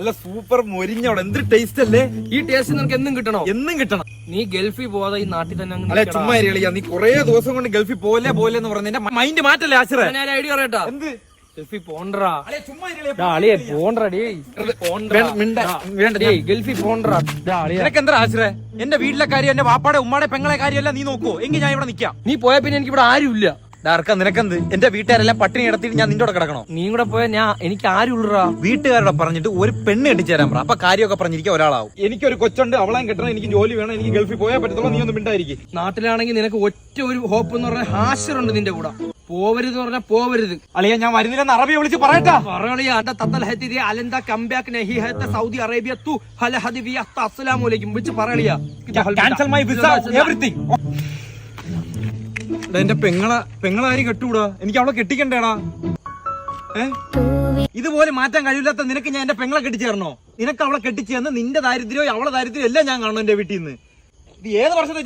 നല്ല സൂപ്പർ മൊരിഞ്ഞോടെ എന്ത് ടേസ്റ്റ് അല്ലേ? ഈ ടേസ്റ്റ് നിനക്ക് എന്നും കിട്ടണോ? എന്നും കിട്ടണം. നീ ഗൾഫിൽ പോവാതെ ഈ നാട്ടിൽ തന്നെ അങ്ങ് അല്ലെ നിൽക്കടാ. ചുമ്മാ കളിയാ. നീ കൊറേ ദിവസം കൊണ്ട് ഗൾഫിൽ പോലെ എന്ന് പറഞ്ഞ എന്റെ മൈൻഡ് മാറ്റല്ലേ ആശ്രയ? ഞാൻ ഐഡിയ പറയട്ടാ. എന്ത് ഗൾഫിൽ പോണ്ടറാ. ചുമ്മാ അളിയെ പോണ്ടറാ ഗൾഫിൽ പോണ്ടറാ. നിനക്ക് എന്താ ആശ്രയ? എന്റെ വീട്ടിലെ കാര്യം, എന്റെ വാപ്പാടെ ഉമ്മാടെ പെങ്ങളെ കാര്യമല്ല നീ നോക്കൂ. എങ്കിൽ ഞാൻ ഇവിടെ നിക്കാം. നീ പോയ പിന്നെ എനിക്ക് ഇവിടെ ആരുമില്ല. ഡാർക്ക നിനക്കെന്ത്? എന്റെ വീട്ടുകാരെല്ലാം പട്ടിണി കിടത്തിട്ട് ഞാൻ നിന്റെ കൂടെ കിടക്കണോ? നീ കൂടെ പോയാ എനിക്ക് ആരും ഉള്ളറാ. വീട്ടുകാരോട് പറഞ്ഞിട്ട് ഒരു പെണ്ണ് കെട്ടിച്ചു തരാൻ പറ. അപ്പൊ കാര്യമൊക്കെ പറഞ്ഞിരിക്കുക ഒരാളാവും. എനിക്കൊരു കൊച്ചുണ്ട്, അവളാൻ കെട്ടണം, എനിക്ക് ജോലി വേണം, എനിക്ക് ഗൾഫിൽ പോയാൽ പറ്റത്തുള്ളൂ. നീ ഒന്നും മിണ്ടായിരിക്കും. നാട്ടിലാണെങ്കിൽ നിനക്ക് ഒറ്റ ഒരു ഹോപ്പ് എന്ന് പറഞ്ഞാൽ ഹാഷറുണ്ട് നിന്റെ കൂടെ. പോവരുത് പറഞ്ഞാൽ പോവരുത്. അളിയ ഞാൻ വരുന്നില്ലെന്ന് അറബിയെ വിളിച്ച് പറയട്ടാ. സൗദി അറേബ്യ വിളിച്ച് പറയളിയാ. Cancel my visa everything. എന്റെ പെങ്ങളാരും കെട്ടൂടാ. എനിക്ക് അവളെ കെട്ടിക്കണ്ടേടാ. ഇതുപോലെ മാറ്റാൻ കഴിയില്ലാത്ത നിനക്ക് ഞാൻ എന്റെ പെങ്ങളെ കെട്ടിച്ചേർന്നോ? നിനക്ക് അവളെ കെട്ടിച്ചേർന്ന് നിന്റെ ദാരിദ്ര്യമോ അവളെ ദാരിദ്ര്യം എല്ലാം ഞാൻ കാണണം എന്റെ വീട്ടിൽ നിന്ന്. ഇത് ഏത് വർഷത്തെ